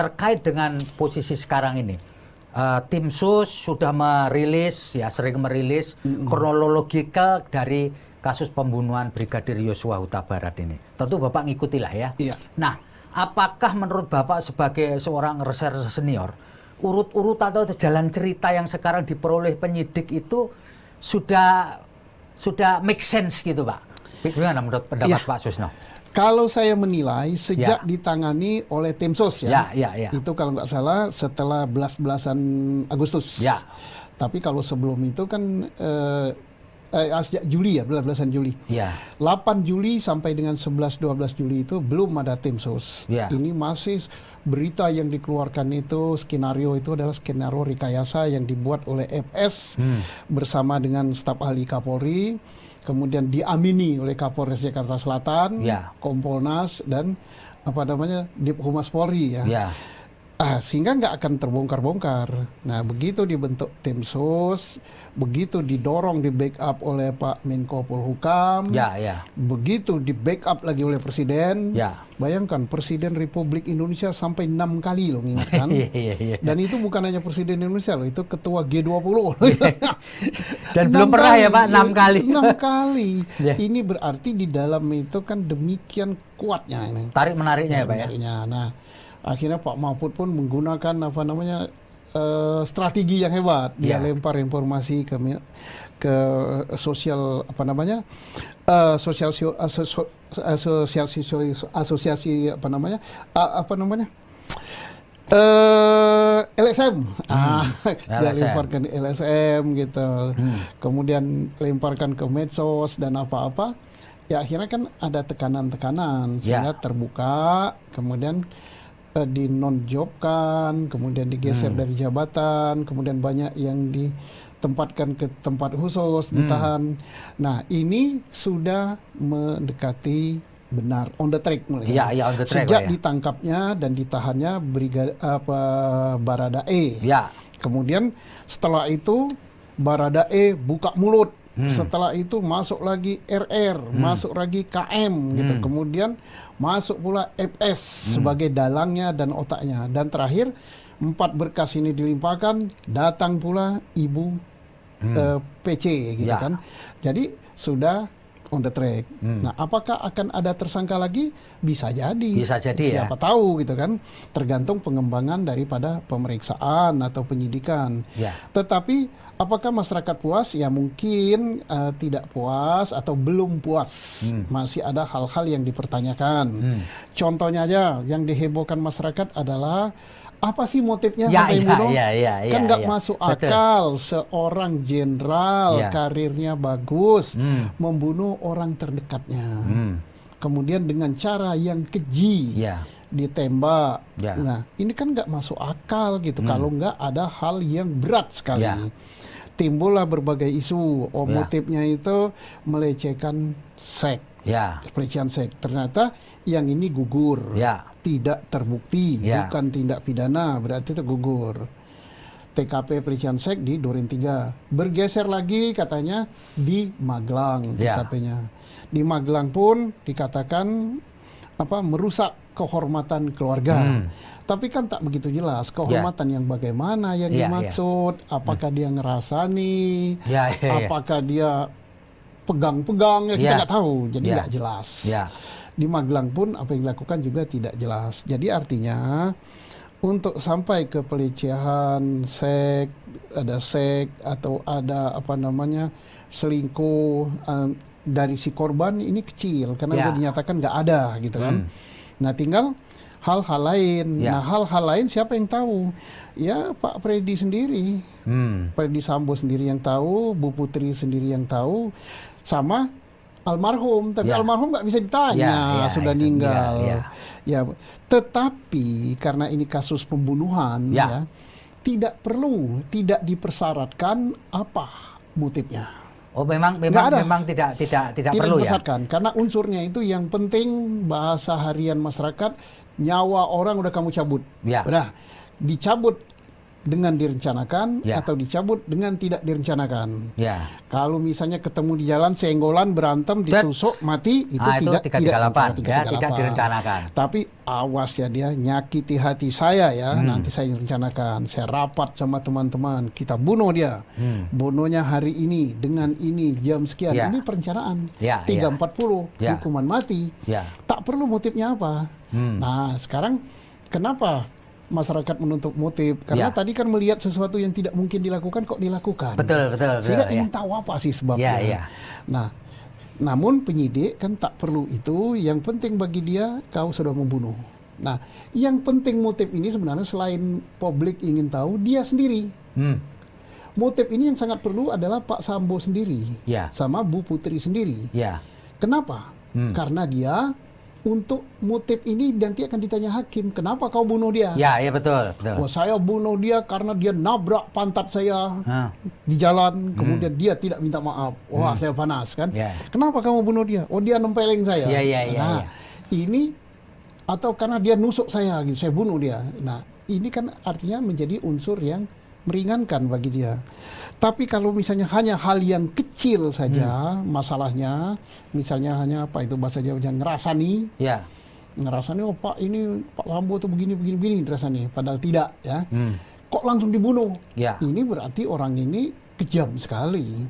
terkait dengan posisi sekarang ini. Tim sus sudah merilis, ya sering merilis kronologikal dari kasus pembunuhan Brigadir Yosua Huta Barat ini. Tentu Bapak ngikutilah ya. Iya. Nah, apakah menurut Bapak sebagai seorang reserse senior, urut-urut atau jalan cerita yang sekarang diperoleh penyidik itu sudah make sense gitu Pak? Bagaimana menurut pendapat Pak Susno? Kalau saya menilai sejak ditangani oleh tim sus itu kalau nggak salah setelah belas-belasan Agustus. Ya. Tapi kalau sebelum itu kan sejak Juli ya, belas-belasan Juli. Ya. 8 Juli sampai dengan 11-12 Juli itu belum ada tim sus. Ya. Ini masih berita yang dikeluarkan itu, skenario itu adalah skenario rekayasa yang dibuat oleh FS bersama dengan staf ahli Kapolri. Kemudian diamini oleh Kapolres Jakarta Selatan, Kompolnas dan Humas Polri ya. Sehingga nggak akan terbongkar-bongkar. Nah, begitu dibentuk tim sus, begitu didorong, di backup oleh Pak Menko Polhukam, begitu di backup lagi oleh Presiden. Bayangkan Presiden Republik Indonesia sampai 6 kali loh mengingatkan. Dan itu bukan hanya Presiden Indonesia loh, itu Ketua G20. Dan belum pernah ya Pak 6 kali. 6 kali. Ini berarti di dalam itu kan demikian kuatnya ini. Tarik menariknya ya Pak ya. Nah, akhirnya Pak Mahfud pun menggunakan strategi yang hebat. Dia lempar informasi ke sosial asosiasi LSM. Dia lemparkan LSM gitu. Kemudian lemparkan ke medsos dan apa-apa. Ya akhirnya kan ada tekanan-tekanan sehingga terbuka, kemudian dinonjobkan, kemudian digeser dari jabatan, kemudian banyak yang ditempatkan ke tempat khusus, ditahan. Nah, ini sudah mendekati benar on the track mulai. On the track, sejak ditangkapnya dan ditahannya Baradae. Kemudian setelah itu Baradae buka mulut. Setelah itu masuk lagi RR, masuk lagi KM gitu. Kemudian masuk pula FS sebagai dalangnya dan otaknya. Dan terakhir 4 berkas ini dilimpahkan, datang pula Ibu PC gitu kan. Jadi sudah on the track. Nah, apakah akan ada tersangka lagi? Bisa jadi. Bisa jadi. Siapa tahu gitu kan. Tergantung pengembangan daripada pemeriksaan atau penyidikan. Tetapi apakah masyarakat puas? Ya mungkin tidak puas atau belum puas. Masih ada hal-hal yang dipertanyakan. Contohnya aja yang dihebohkan masyarakat adalah apa sih motifnya sampai bunuh? Kan nggak masuk akal seorang jenderal karirnya bagus membunuh orang terdekatnya. Kemudian dengan cara yang keji ditembak. Nah ini kan nggak masuk akal gitu kalau nggak ada hal yang berat sekali. Timbullah berbagai isu. Motifnya itu melecehkan seks. Pelecehan seks. Ternyata yang ini gugur. Tidak terbukti, bukan tindak pidana, berarti itu gugur. TKP pelecehan seks di Duren 3. Bergeser lagi katanya di Magelang TKP-nya. Di Magelang pun dikatakan merusak kehormatan keluarga. Tapi kan tak begitu jelas kehormatan yang bagaimana yang dimaksud. Apakah dia ngerasani, apakah dia pegang-pegang, kita nggak tahu. Jadi nggak jelas. Di Magelang pun apa yang dilakukan juga tidak jelas. Jadi artinya untuk sampai ke pelecehan seks, ada seks atau ada selingkuh dari si korban ini kecil karena sudah dinyatakan nggak ada gitu kan. Nah tinggal hal-hal lain. Nah hal-hal lain siapa yang tahu? Ya Pak Freddy sendiri, Freddy Sambo sendiri yang tahu, Bu Putri sendiri yang tahu, sama almarhum. Tapi almarhum nggak bisa ditanya, sudah meninggal. Tetapi karena ini kasus pembunuhan, tidak dipersyaratkan apa motifnya. Oh memang tidak perlu dipersyaratkan, karena unsurnya itu yang penting bahasa harian masyarakat, nyawa orang udah kamu cabut. Udah dicabut dengan direncanakan atau dicabut dengan tidak direncanakan. Kalau misalnya ketemu di jalan, senggolan, berantem, ditusuk, mati, itu tidak 338, tidak direncanakan. Tapi awas ya, dia nyakiti hati saya ya, nanti saya rencanakan, saya rapat sama teman-teman, kita bunuh dia. Bunuhnya hari ini, dengan ini, jam sekian. Ini perencanaan. 340, hukuman mati. Tak perlu motifnya apa. Nah, sekarang kenapa masyarakat menuntut motif? Karena tadi kan melihat sesuatu yang tidak mungkin dilakukan kok dilakukan. Betul. Sehingga ingin tahu apa sih sebabnya. Nah, namun penyidik kan tak perlu itu. Yang penting bagi dia kau sudah membunuh. Nah, yang penting motif ini sebenarnya selain publik ingin tahu, dia sendiri. Motif ini yang sangat perlu adalah Pak Sambo sendiri sama Bu Putri sendiri. Kenapa? Karena dia untuk motif ini nanti akan ditanya hakim, kenapa kau bunuh dia? Betul. Oh, saya bunuh dia karena dia nabrak pantat saya di jalan, kemudian dia tidak minta maaf. Wah, saya panas kan? Kenapa kamu bunuh dia? Oh, dia nempeleng saya. Ini atau karena dia nusuk saya, gitu, saya bunuh dia. Nah, ini kan artinya menjadi unsur yang meringankan bagi dia. Tapi kalau misalnya hanya hal yang kecil saja masalahnya, misalnya hanya apa itu bahasa Jawa, ngerasani, ngerasani, oh Pak ini Pak Sambo tuh begini ngerasani, padahal tidak ya. Kok langsung dibunuh? Ini berarti orang ini kejam sekali.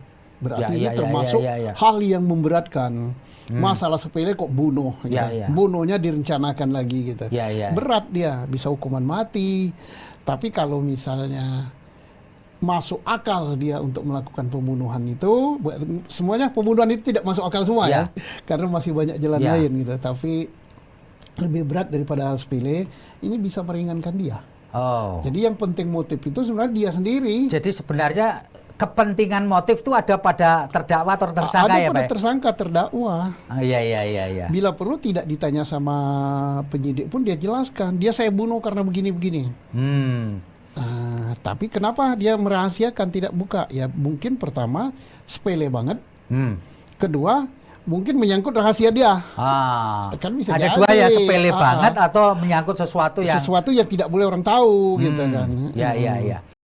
Berarti ini termasuk hal yang memberatkan. Masalah sepele kok bunuh, gitu. Bunuhnya direncanakan lagi gitu. Berat dia, bisa hukuman mati. Tapi kalau misalnya masuk akal dia untuk melakukan pembunuhan itu, semuanya pembunuhan itu tidak masuk akal semua ya, karena masih banyak jalan lain gitu. Tapi lebih berat daripada hal sepele, ini bisa meringankan dia. Jadi yang penting motif itu sebenarnya dia sendiri. Jadi sebenarnya kepentingan motif itu ada pada terdakwa atau tersangka ada pada tersangka, terdakwa. Iya. Bila perlu tidak ditanya sama penyidik pun dia jelaskan, dia saya bunuh karena begini-begini. Tapi kenapa dia merahasiakan, tidak buka? Ya mungkin pertama sepele banget. Kedua mungkin menyangkut rahasia dia. Kan bisa ada jadi. Dua ya, sepele banget atau menyangkut sesuatu yang tidak boleh orang tahu gitu kan. Iya.